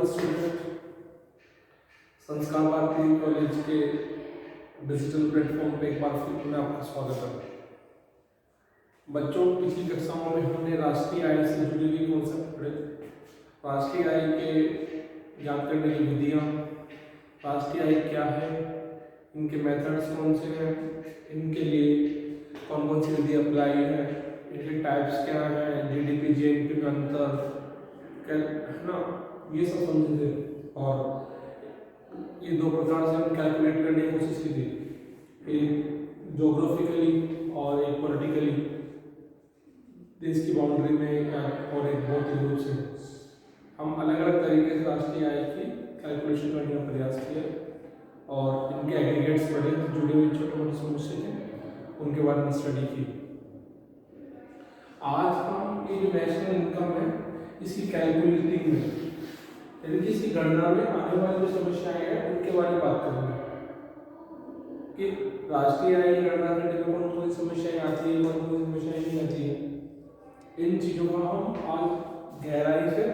Morning student. संस्कार Bharti college के digital platform पे एक बार फिर मैं आपका स्वागत है। बच्चों, पिछली कक्षाओं में हमने राष्ट्रीय आय से जुड़ी हुई कॉन्सेप्ट पढ़े। राष्ट्रीय आय के ज्ञात करने की विधियाँ, राष्ट्रीय आय क्या है, इनके मेथड्स कौन से हैं, इनके लिए कौन कौन सी विधि अप्लाई है, इनके टाइप्स क्या हैं, जीडीपी जीएनपी में अंतर है ना, ये सब समझे थे। और ये दो प्रकार से हम कैलकुलेट करने की कोशिश की थी, एक जोग्राफिकली और एक पॉलिटिकली, देश की बाउंड्री में, और एक भौतिक रूप से। हम अलग अलग तरीके से राष्ट्रीय आय की कैलकुलेशन करने का प्रयास किया और इनके एग्रीगेट्स पढ़े, जुड़े हुए छोटे मोटे समस्या थे, उनके बारे में स्टडी की। आज हम ये जो नेशनल इनकम है, इसकी कैलकुलेटिंग में, यानी कि इसकी गणना में आने वाली जो समस्याएं हैं उनके बारे में बात करेंगे कि राष्ट्रीय आय की गणना करने में कौन कौन सी समस्याएं आती है, कौन कौन सी समस्याएं नहीं आती है। इन चीज़ों का हम आज गहराई से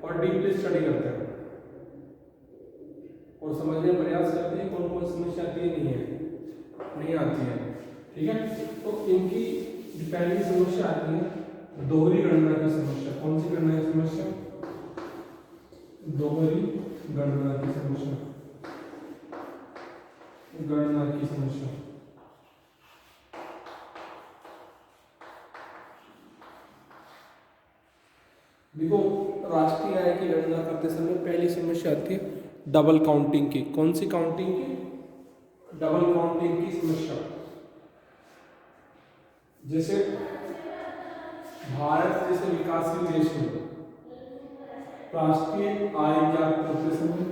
और डीपली स्टडी करते हैं और समझने का प्रयास करते हैं कौन कौन सी समस्या आती है, नहीं आती है। ठीक है, तो इनकी पहली समस्या आती है दोहरी गणना की समस्या। कौन सी गणना की समस्या? दोहरी गणना की समस्या। गणना की समस्या देखो, राष्ट्रीय आय की गणना करते समय पहली समस्या आती है डबल काउंटिंग की। कौन सी काउंटिंग की? डबल काउंटिंग की समस्या। जैसे भारत जैसे विकासशील देश में राष्ट्रीय आय ज्ञात करते समय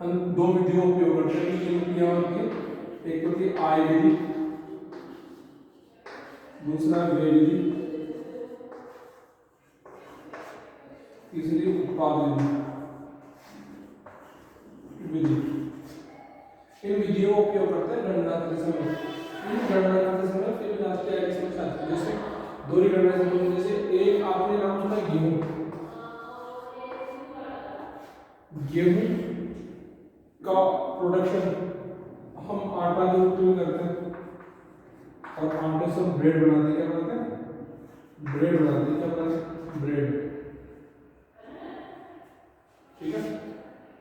हम दो विधियों का उपयोग करते हैं। तीन विधियां होती है, एक होती है आय विधि, दूसरा व्यय विधि, तीसरी उत्पाद विधि। इन विधियों का उपयोग करते हैं गणना करते समय। इन गणना करते समय फिर राष्ट्रीय आय की समस्या आती है। जैसे दोहरी गणना समझ, जैसे एक आपने नाम सुना गेहूं का प्रोडक्शन हम आटा के रूप में करते हैं और आटे से ब्रेड बनाते हैं। क्या बनाते हैं? ब्रेड बनाते हैं। क्या बनाते हैं? ब्रेड। ठीक है,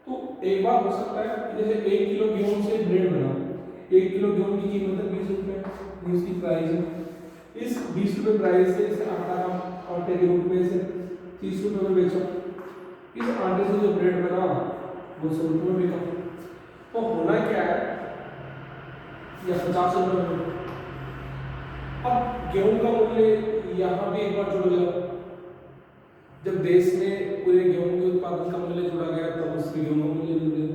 तो एक बार हो सकता है कि जैसे 1 किलो गेहूं से ब्रेड बना, 1 किलो गेहूं की कीमत है 20 रुपये, इसकी प्राइस है। इस 20 रुपये प्राइस से इसे आटे के रूप में से 30 रुपये में बेचा। इस आटे से जो ब्रेड बना वो 100 रुपये में बिका। तो होना क्या है, या 50 रुपये में। अब गेहूं का मूल्य यहाँ भी एक बार जुड़ गया। जब देश में पूरे गेहूं के उत्पादन का मूल्य जुड़ा गया तब उससे गेहूं का मूल्य जुड़ गया।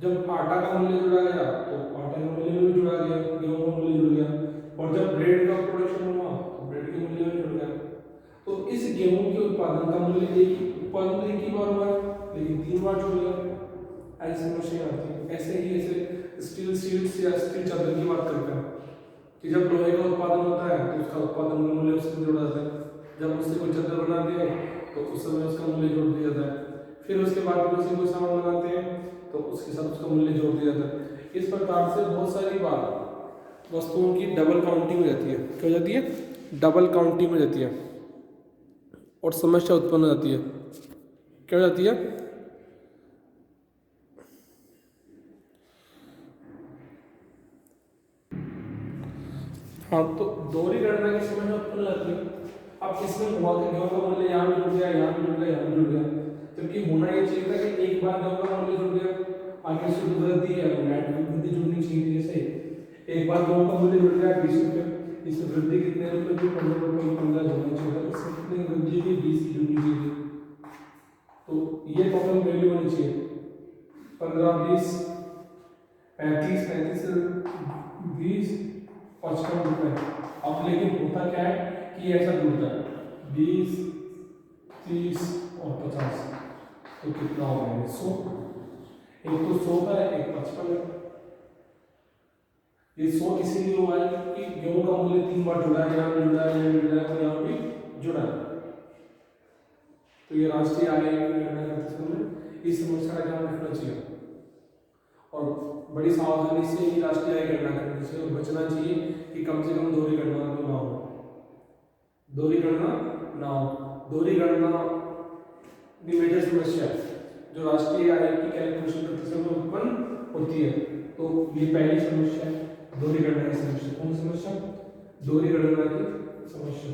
जब आटा का मूल्य जुड़ा गया तो आटे का मूल्य भी जुड़ा गया, गेहूं का मूल्य जुड़ गया। और जब ब्रेड का प्रोडक्शन हुआ तो ब्रेड के मूल्य भी जुड़ गया। तो इस गेहूं के उत्पादन का मूल्य उत्पादन एक ही बार हुआ है, लेकिन 3 बार जुड़ गया। ऐसी समस्या आती है। ऐसे ही ऐसे स्टील शीट्स या स्टील चादर की बात करते हैं कि जब लोहे का उत्पादन होता है तो उसका उत्पादन का मूल्य उससे जुड़ा जाता है। जब उससे कोई चादर बनाते हैं तो उस समय उसका मूल्य जोड़ दिया जाता है। फिर उसके बाद में उसे कोई सामान बनाते हैं तो उसके साथ उसका मूल्य जोड़ दिया जाता है। इस प्रकार से बहुत सारी बार वस्तुओं की डबल काउंटिंग हो जाती है। क्या हो जाती है? डबल काउंटिंग हो जाती है और समस्या उत्पन्न हो जाती है। क्या हो जाती है? हाँ, तो दोहरी गणना की समस्या उत्पन्न हो जाती है। अब इसमें हुआ कि गेहूं का मूल्य यहाँ भी जुड़ गया, यहाँ भी जुड़ गया, यहाँ भी जुड़ गया। जबकि होना ये चाहिए था कि एक बार गेहूं का मूल्य जुड़ गया, आगे शुद्ध वृद्धि है, नेट वृद्धि जुड़नी चाहिए। जैसे एक बार गेहूं का मूल्य जुड़ गया 20 रुपये, इसमें वृद्धि कितने रुपये की? 15 रुपये, 15 जुड़नी चाहिए। इसमें कितनी वृद्धि की? 20 की जुड़नी चाहिए। तो ये टोटल वैल्यू होनी चाहिए 15, 20, 35, 20, 55 रुपये। अब लेकिन होता क्या है कि ऐसा जुड़ता है 20, 30 और 50, तो कितना हो गया? 100। एक तो 100 का है, एक 55 है। ये 100 इसीलिए हुआ है कि गेहूं का मूल्य 3 बार जुड़ा है, यहाँ भी जुड़ा है, यहाँ भी जुड़ा है और यहाँ भी जुड़ा है। तो ये राष्ट्रीय आय की गणना करते समय इस समस्या का ध्यान रखना चाहिए और बड़ी सावधानी से ही राष्ट्रीय आय गणना करनी चाहिए और बचना चाहिए कि कम से कम दोहरी गणना तो ना हो, दोहरी गणना ना हो। दोहरी गणना मेजर समस्या जो राष्ट्रीय आय की कैलकुलेशन करते समय उत्पन्न होती है। तो ये पहली समस्या है, दोहरी गणना की समस्या। कौन समस्या? दोहरी गणना की समस्या।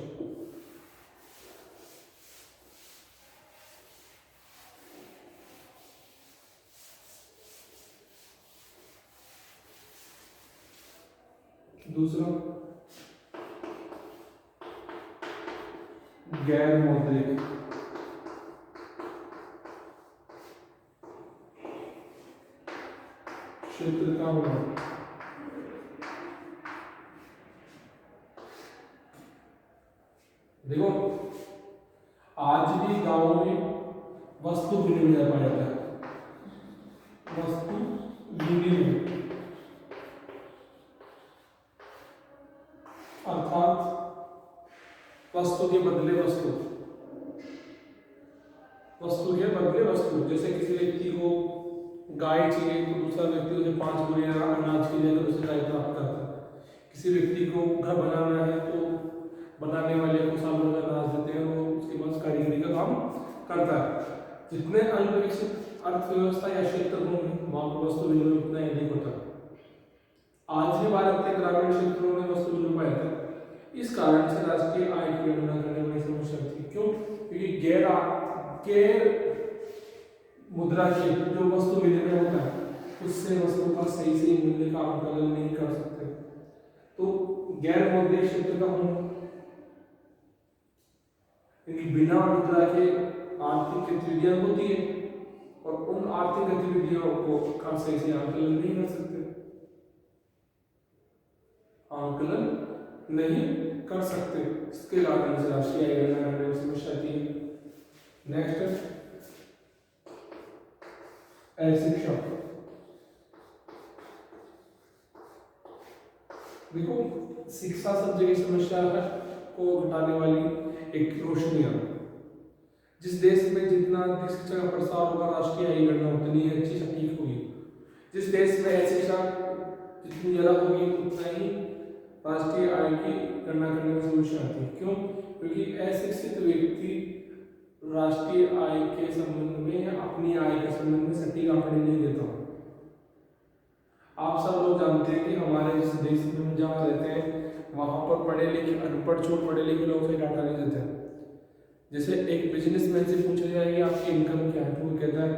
दूसरा गैर मौद्रिक क्षेत्र का होना। देखो आज भी गांव में वस्तु विनिमय पाया जाता है, वस्तु विनिमय अर्थात वस्तु के बदले वस्तु, वस्तु के बदले वस्तु। जैसे किसी व्यक्ति को गाय चाहिए तो दूसरा व्यक्ति उसे 5 बोरियां अनाज के लिए उसे गाय प्राप्त करता है। किसी व्यक्ति को घर बनाना है तो बनाने वाले को सालों का अनाज देते हैं, वो उसके पास कारीगरी का काम करता है। जितने अल्प विकसित अर्थव्यवस्था या क्षेत्र होंगे वहां पर वस्तु विनिमय उतना ही अधिक होता है। आज भी भारत के ग्रामीण क्षेत्रों में वस्तु विनिमय था। इस कारण से राष्ट्रीय आय की गणना करने में समस्या थी। क्यों? क्योंकि गैर मुद्रा के जो वस्तु विनिमय होता है उससे वस्तु का सही मूल्य का आकलन नहीं कर सकते। तो गैर मौद्रिक क्षेत्र का होना, क्योंकि बिना मुद्रा के आर्थिक गतिविधियां होती है और उन आर्थिक गतिविधियों को का सही आकलन नहीं कर सकते, आकलन नहीं कर सकते। इसके कारण से राष्ट्रीय आय गणना करने में समस्या आती है। नेक्स्ट शिक्षा। देखो शिक्षा सब जगह समस्या को घटाने वाली एक रोशनी है। जिस देश में जितना अधिक शिक्षा का प्रसार होगा राष्ट्रीय आय गणना उतनी अच्छी सटीक होगी। जिस देश में शिक्षा जितनी ज्यादा होगी उतना ही राष्ट्रीय आय की गणना करने में समस्या आती है। क्यों? क्योंकि अशिक्षित व्यक्ति राष्ट्रीय आय के संबंध में या अपनी आय के संबंध में सटीक आंकड़े नहीं देता। आप सब लोग जानते हैं कि हमारे जिस देश में हम जहाँ रहते हैं वहाँ पर पढ़े लिखे अनपढ़ छोट पढ़े लिखे लोग से डाटा नहीं देते हैं। जैसे एक बिजनेसमैन से पूछा जाए कि आपकी इनकम क्या है तो वो कहता है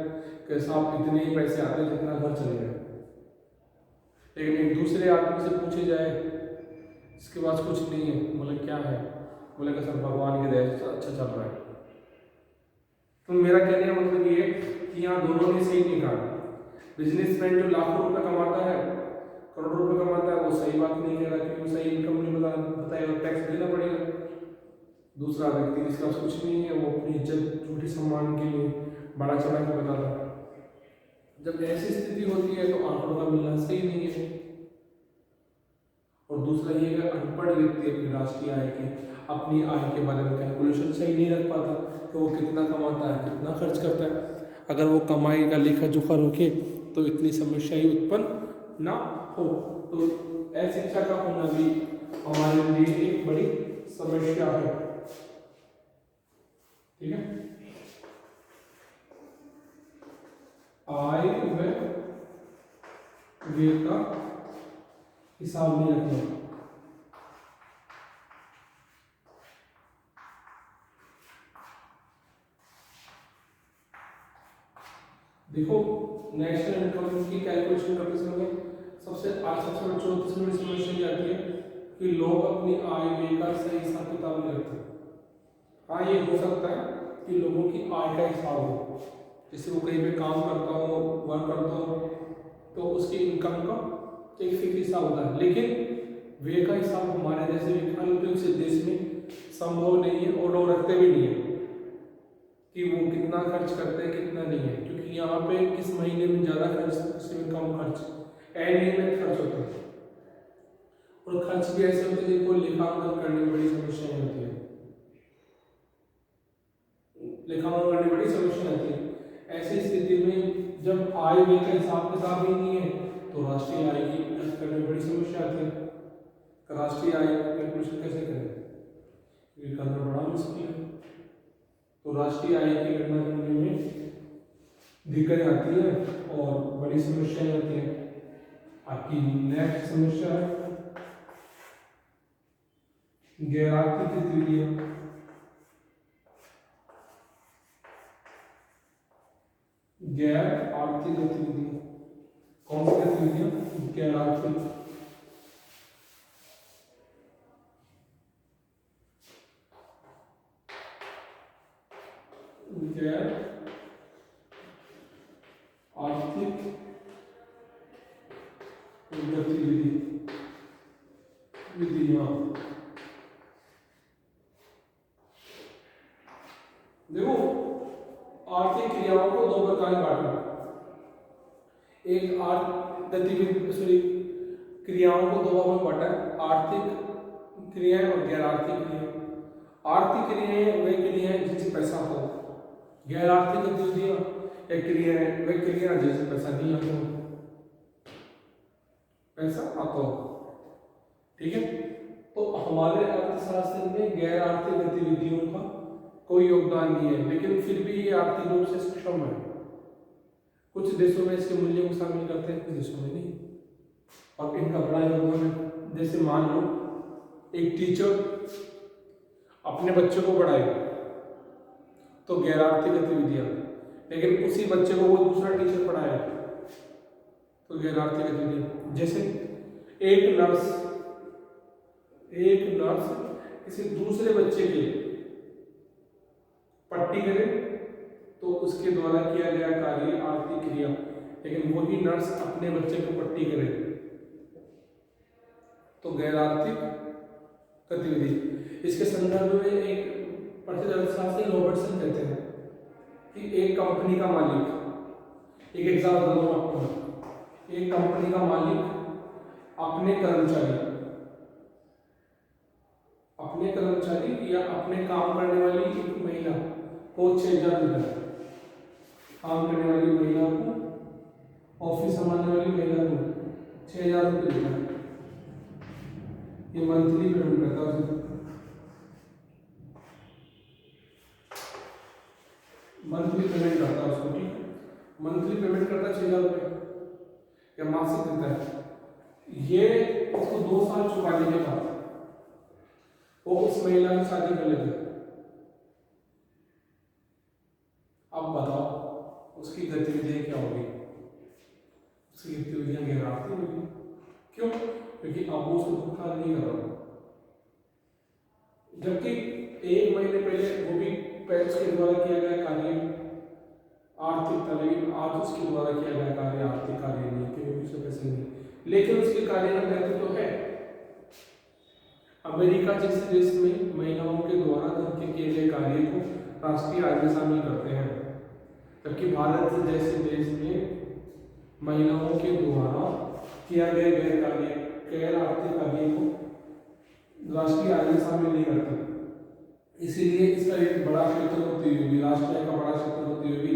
कि साहब इतने ही पैसे आते हैं जितना घर चले जाए। लेकिन एक दूसरे आदमी से पूछे जाए इसके पास कुछ नहीं है, बोले क्या है, बोले कि सर भगवान की दया से अच्छा चल रहा है। तो मेरा कहने का मतलब ये है कि यहाँ दोनों ने सही नहीं कहा। बिजनेसमैन जो लाखों रुपए कमाता है, करोड़ों रुपए कमाता है, वो सही बात नहीं कह रहा क्योंकि वो सही इनकम नहीं बताएगा, टैक्स देना पड़ेगा। दूसरा व्यक्ति जिसका कुछ नहीं है वो अपनी इज्जत झूठी सम्मान के लिए बड़ा चढ़ा के बता रहा है। जब ऐसी स्थिति होती है तो आंकड़ों का मिलना सही नहीं है। और दूसरा ये कि अनपढ़ व्यक्ति अपनी राष्ट्रीय आय की अपनी आय के बारे में कैलकुलेशन सही नहीं रख पाता कि वो कितना कमाता है कितना खर्च करता है। अगर वो कमाई का लेखा जोखा रखे तो इतनी समस्या ही उत्पन्न ना हो। तो अशिक्षा का होना भी हमारे लिए एक बड़ी समस्या है। ठीक है, आय व व्यय का हिसाब नहीं रखना। देखो नेशनल इनकम की कैलकुलेशन करते समय सबसे सबसे बड़ी समस्या ये आती है कि लोग अपनी आय व्यय का सही हिसाब किताब नहीं रखते। हाँ ये हो सकता है कि लोगों की आय का हिसाब हो, जैसे वो कहीं पे काम करता हो वर्क करता हो तो उसकी इनकम का एक फिक्स हिसाब होता है, लेकिन व्यय का हिसाब हमारे जैसे विकसित देश में संभव नहीं है और लोग रखते भी नहीं है कि वो कितना खर्च करते हैं कितना नहीं है। क्योंकि यहाँ पे किस महीने में ज़्यादा खर्च किस में कम खर्च अनियमित खर्च होता है और खर्च भी ऐसे होते हैं जिनको लेखांकन करने में बड़ी समस्याएं होती है। लेखांकन करने बड़ी समस्या आती है। ऐसी स्थिति में जब आय व्यय का हिसाब किताब ही नहीं है तो राष्ट्रीय आय की करने में बड़ी समस्या आती है। तो राष्ट्रीय आय कैलकुलेशन कैसे करें, ये करना बड़ा मुश्किल है। तो राष्ट्रीय आय की गणना करने में दिक्कतें आती है और बड़ी समस्याएं आती है। आपकी नेक्स्ट समस्या है गैर आर्थिक गतिविधियां। गैर आर्थिक गतिविधियां कौन सी गतिविधियां? गैर आर्थिक। गैर आर्थिक विधियां। देखो आर्थिक क्रियाओं को दो प्रकार में बांटा। एक गतिविधि सॉरी क्रियाओं को दो भागों में बांटा है, आर्थिक क्रियाएं और गैर आर्थिक क्रियाएं। आर्थिक क्रियाएं वे क्रियाएं जिनसे पैसा आता हो, गैर आर्थिक गतिविधियां एक क्रियाएं वे क्रियाएं जिनसे पैसा नहीं आता हो, पैसा आता हो। ठीक है, तो हमारे अर्थशास्त्र में गैर आर्थिक गतिविधियों का कोई योगदान नहीं है, लेकिन फिर भी ये आर्थिक रूप से सक्षम है। कुछ देशों में इसके मूल्य को शामिल करते हैं, कुछ देशों में नहीं, और इनका बड़ा योगदान है। जैसे मान लो एक टीचर अपने बच्चे को पढ़ाए तो गैर आर्थिक गतिविधियां, लेकिन उसी बच्चे को वो दूसरा टीचर पढ़ाया तो गैर आर्थिक गतिविधियां। जैसे एक नर्स किसी दूसरे बच्चे के पट्टी करे तो उसके द्वारा किया गया कार्य आर्थिक क्रिया, लेकिन वही नर्स अपने बच्चे को पट्टी करे तो गैर आर्थिक गतिविधि। इसके संदर्भ में एक प्रसिद्ध अर्थशास्त्री रॉबर्टसन कहते हैं कि एक कंपनी का मालिक, एक एग्जाम्पल दूं आपको, एक कंपनी का मालिक अपने कर्मचारी या अपने काम करने वाली एक महिला को 6,000 रुपये, काम करने वाली महिला को, ऑफिस संभालने वाली महिला को 6,000 रुपये देता है। ये मंथली पेमेंट करता है, मंथली पेमेंट करता है उसको। ठीक, मंथली पेमेंट करता है 6,000 रुपये या मासिक देता है। ये उसको 2 साल चुकाने के बाद वो उस महिला की शादी कर लेते हैं। अब बताओ उसकी गतिविधियां क्या होगी? उसकी गतिविधियां गैर आर्थिक होगी। क्यों? क्योंकि अब वो उसको भुगतान नहीं कर रहा, जबकि 1 महीने पहले वो भी पैसे के द्वारा किया गया कार्य आर्थिक था, लेकिन आज उसके द्वारा किया गया कार्य आर्थिक कार्य नहीं, क्योंकि उसके पैसे नहीं, लेकिन उसके कार्य का महत्व तो है। अमेरिका जैसे देश में महिलाओं के द्वारा घर के किए गए कार्य को राष्ट्रीय आय में शामिल करते हैं, जबकि भारत जैसे देश में महिलाओं के द्वारा किया गया गैर आर्थिक कार्य को राष्ट्रीय आय में शामिल नहीं करते। इसीलिए इसका एक बड़ा क्षेत्र होते हुए भी, राष्ट्रीय आय का बड़ा क्षेत्र होते हुए भी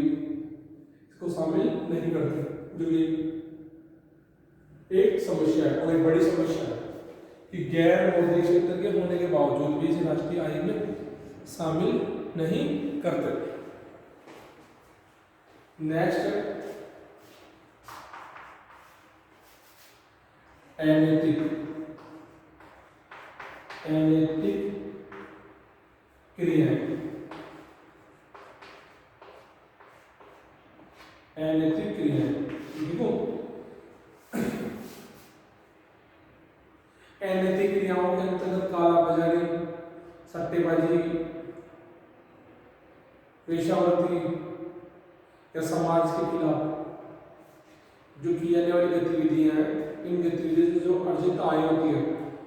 इसको शामिल नहीं करते, जो ये एक समस्या है और एक बड़ी समस्या है कि गैर मौद्रिक क्षेत्र के होने के बावजूद भी इसे राष्ट्रीय आय में शामिल नहीं करते। नेक्स्ट है अनैतिक क्रियाएं। अनैतिक क्रियाएं देखो, अनैतिक क्रियाओं के अंतर्गत कालाबाजारी, सट्टेबाजी, वेश्यावृत्ति या समाज के खिलाफ जो की जाने वाली गतिविधियां हैं, इन गतिविधियों से जो अर्जित आय होती है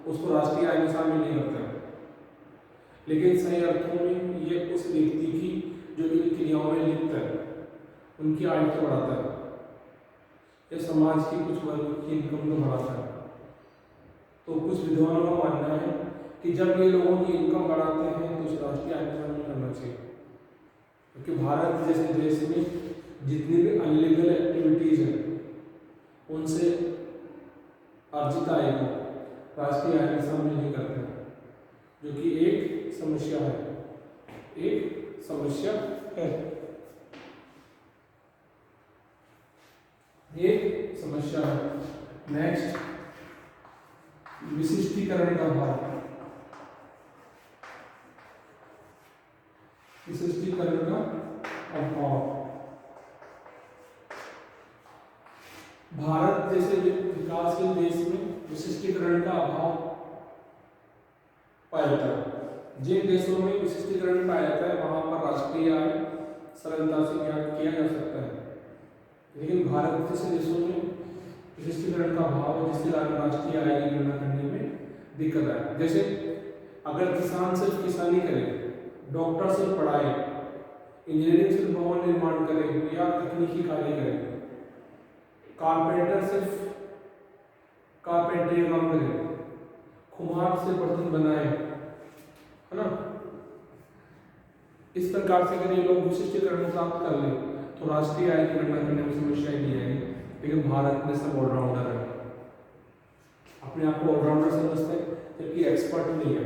उसको राष्ट्रीय आय में शामिल नहीं करता है, लेकिन सही अर्थों में ये उस व्यक्ति की जो इन क्रियाओं में लिप्त है उनकी आय को बढ़ाता है, या समाज की कुछ वर्ग की इनकम को बढ़ाता है। तो कुछ विद्वानों का मानना है कि जब ये लोगों की इनकम बढ़ाते हैं तो उस राष्ट्रीय आय में शामिल करना चाहिए। क्योंकि भारत जैसे देश में जितनी भी अनलीगल एक्टिविटीज हैं उनसे अर्जित आय को राष्ट्रीय आय में शामिल नहीं करते हैं, जो कि एक समस्या है, एक समस्या है, एक समस्या है। नेक्स्ट, विशिष्टीकरण का भाव। विशिष्टीकरण का अभाव। भारत जैसे विकासशील देश में विशिष्टीकरण का अभाव पाया जाता है। जिन देशों में विशिष्टीकरण पाया जाता है वहां पर राष्ट्रीय आय सरलता से ज्ञात किया जा सकता है, लेकिन भारत जैसे देशों में विशिष्टीकरण का अभाव है, जिसके कारण राष्ट्रीय आय की गणना करने में दिक्कत आए। जैसे अगर किसान सिर्फ किसानी करे, डॉक्टर सिर्फ पढ़ाए, इंजीनियरिंग सिर्फ भवन निर्माण करे या तकनीकी कार्य करे, कारपेंटर सिर्फ कारपेंटरी काम करे, कुम्हार से बर्तन बनाए, है ना, इस प्रकार से अगर ये लोग विशिष्टीकरण प्राप्त कर ले तो राष्ट्रीय आय की गणना करने में समस्याएं नहीं आएगी। लेकिन भारत में सब ऑलराउंडर है, अपने आप को ऑलराउंडर समझते हैं, जबकि एक्सपर्ट नहीं है।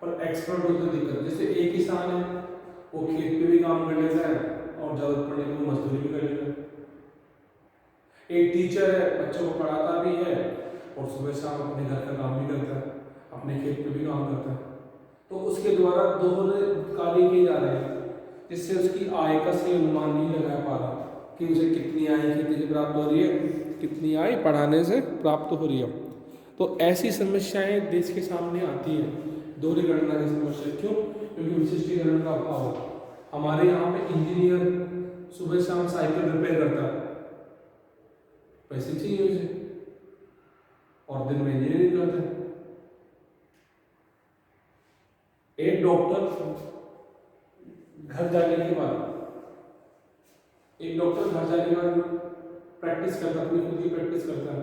और एक्सपर्ट होते तो दिक्कत, जैसे एक किसान है वो खेत पे भी काम कर लेता है और जरूरत पड़ने पर मजदूरी भी कर लेता है। एक टीचर है, बच्चों को पढ़ाता भी है और सुबह शाम अपने घर का काम भी करता है, अपने खेत पे भी काम करता है। तो उसके द्वारा दोहरे कार्य किए जा रहे हैं, जिससे उसकी आय का सही अनुमान नहीं लगा पा रहा कि उसे कितनी आय खेती से प्राप्त हो रही है, कितनी आय पढ़ाने से प्राप्त हो रही है। तो ऐसी समस्याएं देश के सामने आती हैं, दोहरी गणना की समस्या। क्यों? क्योंकि विशिष्टीकरण का अभाव है। हमारे यहाँ पे इंजीनियर सुबह शाम साइकिल रिपेयर करता है, पैसे चाहिए उसे, और दिन में इंजीनियरिंग करता है। एक डॉक्टर घर जाने के बाद प्रैक्टिस करता है, अपनी खुद की प्रैक्टिस करता है।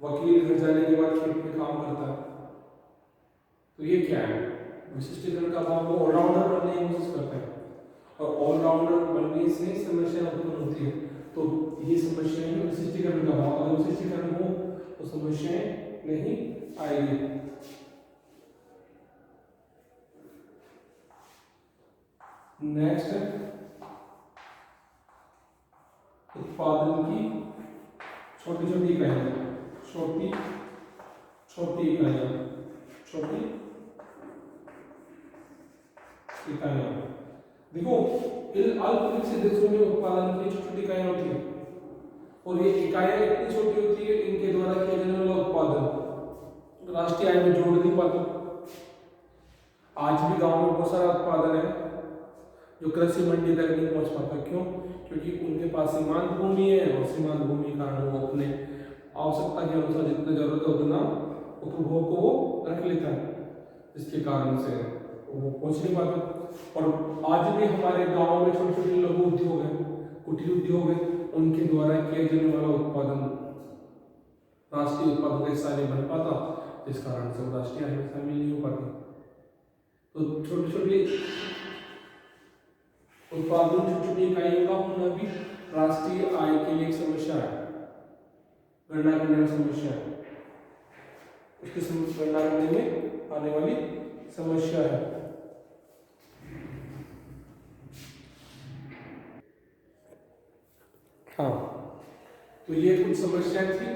वकील घर जाने के बाद खेत में काम करता है। तो ये क्या है? विशिष्टीकरण का अभाव। वो ऑलराउंडर बनने की कोशिश करते हैं और ऑलराउंडर बनने से समस्या उत्पन्न होती है। तो ये समस्या है विशिष्टीकरण का अभाव। अगर विशिष्टीकरण हो तो समस्याएं नहीं आएगी। नेक्स्ट है उत्पादन की छोटी छोटी इकाइयां। छोटी इकाइयां। देखो, इन अल्प विकसित देशों में उत्पादन की छोटी छोटी इकाइयां होती है और ये इकाइयां इतनी छोटी होती है, इनके द्वारा किया जाने वाला उत्पादन राष्ट्रीय आय में जोड़ नहीं पाता। आज भी गांव में बहुत सारा उत्पादन है जो कृषि मंडी तक नहीं पहुंच पाता। क्यों? क्योंकि उनके पास सीमांत भूमि है और सीमांत भूमि का कारण वो अपने आवश्यकता के अनुसार जितना जरूरत है उतना उपभोग को वो रख लेता है, जिसके कारण से वो पहुंच नहीं पाता। और आज भी हमारे गांव में छोटे छोटे लघु उद्योग है, कुटीर उद्योग है, उनके द्वारा किया जाने वाला उत्पादन राष्ट्रीय उत्पादन का हिस्सा नहीं बन पाता, जिस कारण से वो राष्ट्रीय आय में शामिल नहीं हो पाती। तो छोटी छोटी उत्पादन छोटी छोटी इकाइयों का होना भी राष्ट्रीय आय के लिए एक समस्या है, गणना करने में समस्या है, उसकी गणना करने में आने वाली समस्या है। हाँ, तो ये कुछ समस्याएं थी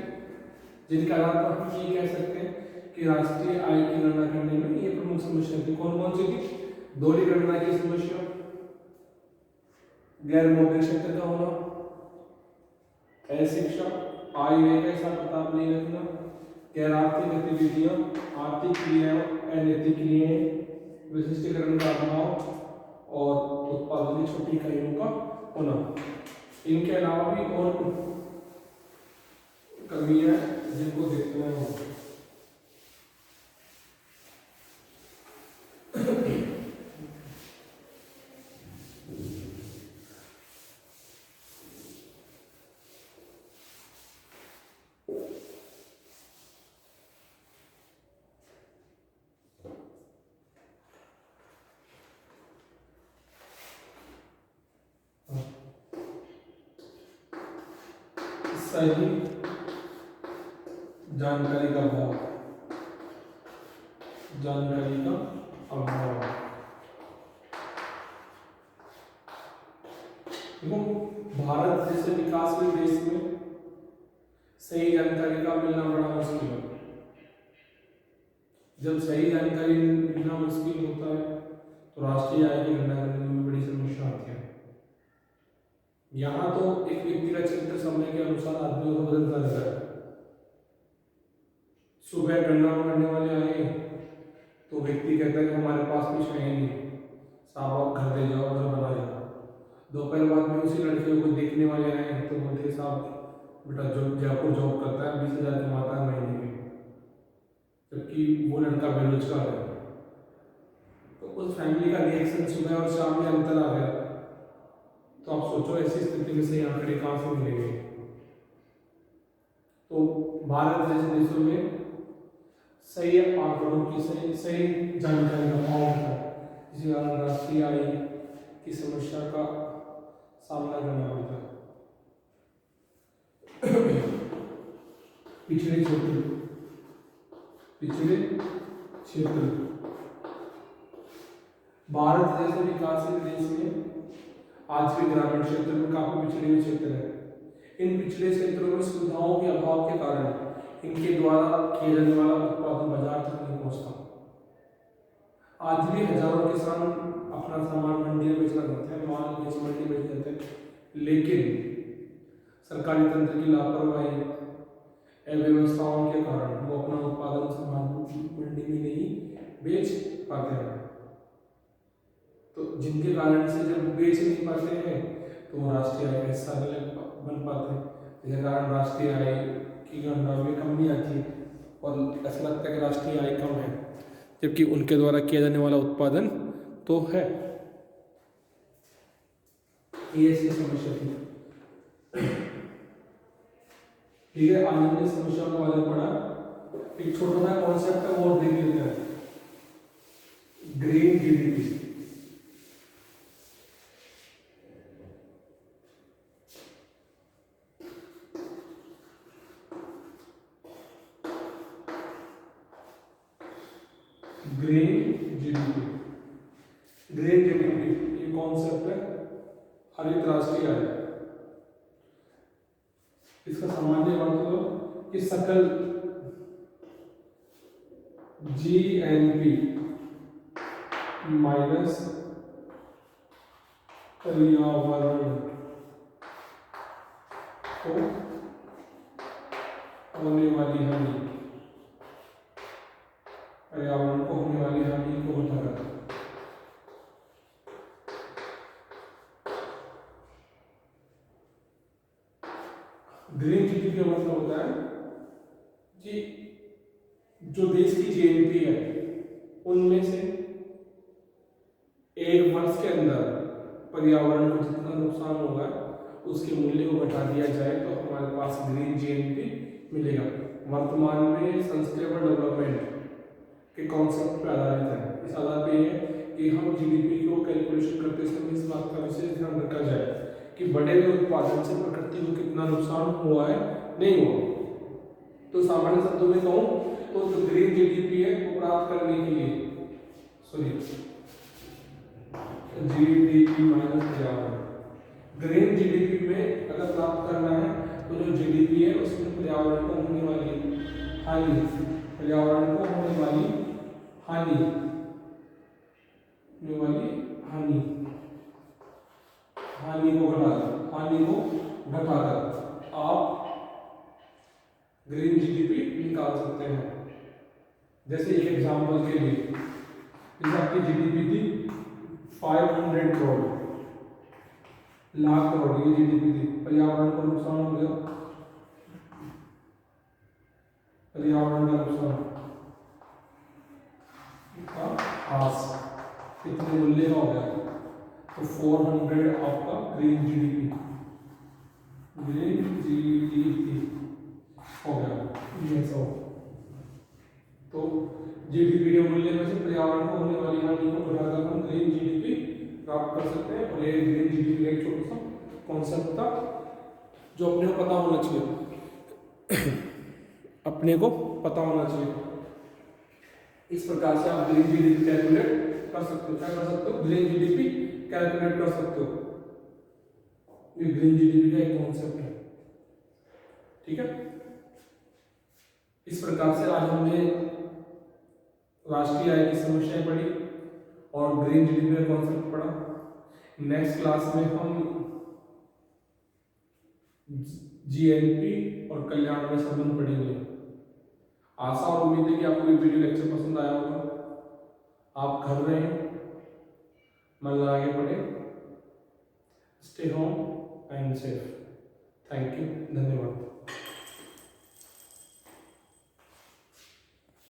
जिनके आधार पर हम ये कह सकते हैं कि राष्ट्रीय आय की गणना करने में ये प्रमुख समस्या थी। कौन कौन सी थी? दोहरी गणना की समस्या, गैर मौद्रिक क्षेत्र का होना, अशिक्षा, आय व्यय का हिसाब किताब नहीं रखना, गैर आर्थिक गतिविधियां, आर्थिक क्रियाएं, अनैतिक क्रियाएं, विशिष्टीकरण का अभाव और उत्पादन की छोटी इकाइयों का होना। इनके अलावा भी और कमियां जिनको देखना होगा। सही जानकारी का अभाव, जानकारी का अभाव। देखो भारत जैसे विकासशील देश में सही जानकारी का मिलना बड़ा मुश्किल है। जब सही जानकारी मिलना मुश्किल होता है तो राष्ट्रीय आय की गणना करने में बड़ी समस्या आती है। यहाँ तो एक व्यक्ति का चरित्र समय के अनुसार आदमी को बदलता रहता है। सुबह गणना करने वाले आए तो व्यक्ति कहता है कि हमारे पास कुछ है ही नहीं, साहब आप घर दे जाओ, घर बना जाओ। दोपहर बाद में उसी लड़कियों को देखने वाले आए तो बोलते साहब बेटा जो जयपुर जॉब करता है 20,000 कमाता है महीने में, जबकि वो लड़का बेरोजगार है। तो उस फैमिली का रिएक्शन सुबह और शाम में अंतर आ गया। तो आप सोचो ऐसी स्थिति में सही आंकड़े कहाँ से मिलेंगे। तो भारत जैसे देशों में सही आंकड़ों की सही जानकारी का अभाव होता है, जिसके कारण राष्ट्रीय आय की समस्या का सामना करना पड़ता है। पिछड़े क्षेत्र भारत जैसे विकासशील देश में आज भी ग्रामीण क्षेत्र में काफी पिछड़े हुए क्षेत्र है। इन पिछड़े क्षेत्रों में सुविधाओं के अभाव के कारण इनके द्वारा किया जाने वाला उत्पादन बाजार तक नहीं पहुंचता। आज भी हजारों किसान अपना सामान मंडी में बेचना चाहते हैं, माल बेच मंडी बेच देते हैं, लेकिन सरकारी तंत्र की लापरवाही, अव्यवस्थाओं के कारण वो अपना उत्पादन सामान मंडी में नहीं बेच पाते हैं। तो जिनके कारण से जब बेच नहीं पाते हैं तो वो राष्ट्रीय आय का हिस्सा बन पाते हैं, जिसके कारण राष्ट्रीय आय की गणना में कमी आती है और ऐसा लगता है कि राष्ट्रीय आय कम है, जबकि उनके द्वारा किया जाने वाला उत्पादन तो है। ये ऐसी समस्या थी। ठीक है, आज हमने समस्या के बारे में पढ़ा। एक छोटा सा कॉन्सेप्ट है वो देख लेते हैं, ग्रीन जीडीपी। ग्रीन जीडीपी ये कॉन्सेप्ट है हरित राष्ट्रीय आय। इसका सामान्य मतलब कि सकल जीएनपी माइनस पर्यावरण को होने वाली हानि, पर्यावरण को होने वाली हानि को घटाकर। ग्रीन जीडीपी का मतलब होता है कि जो देश की जीएनपी है उनमें से एक वर्ष के अंदर पर्यावरण को जितना नुकसान होगा उसके मूल्य को घटा दिया जाए तो हमारे पास ग्रीन जीएनपी मिलेगा। वर्तमान में सस्टेनेबल डेवलपमेंट के कॉन्सेप्ट पर आधारित है। इस आधार पे है कि हम जीडीपी को कैलकुलेशन करते समय इस बात का विशेष ध्यान रखा जाए कि बढ़े हुए उत्पादन से प्रकृति को कितना नुकसान हुआ है, नहीं हुआ। तो सामान्य शब्दों में कहूँ तो जो ग्रीन जीडीपी है वो प्राप्त करने के लिए जीडीपी माइनस पर्यावरण, ग्रीन जीडीपी में अगर प्राप्त करना है तो जो जीडीपी है उसमें पर्यावरण को होने वाली हानि, पर्यावरण को होने वाली हानि को घटाकर आप ग्रीन जीडीपी निकाल सकते हैं। जैसे एक एग्जांपल के लिए, जैसे आपकी जीडीपी थी 500 करोड़, लाख करोड़ ये जीडीपी थी, पर्यावरण को नुकसान हो गया, पर्यावरण का नुकसान कितने मूल्य का हो गया, तो 400 आपका ग्रीन जीडीपी हो गया। तो जीडीपी के मूल्य में से पर्यावरण को होने वाली हानि को घटाकर हम ग्रीन जीडीपी प्राप्त कर सकते हैं। और ये ग्रीन जीडीपी का एक छोटा सा कॉन्सेप्ट था जो अपने को पता होना चाहिए। अपने को पता होना चाहिए। इस प्रकार से आप ग्रीन जीडीपी कैलकुलेट कर सकते हो। क्या कर सकते हो? ग्रीन जीडीपी कैलकुलेट कर सकते हो। ये ग्रीन जीडीपी का एक कॉन्सेप्ट है, ठीक है। इस प्रकार से आज हमने राष्ट्रीय आय की समस्याएं पढ़ी और ग्रीन जीडीपी का कॉन्सेप्ट पढ़ा। नेक्स्ट क्लास में हम जीएनपी और कल्याण में संबंध पढ़ेंगे। आशा और उम्मीद है कि आपको ये वीडियो लेक्चर पसंद आया होगा। आप घर रहें, मन लगा के पढ़ें। Stay home and safe. Thank you, धन्यवाद।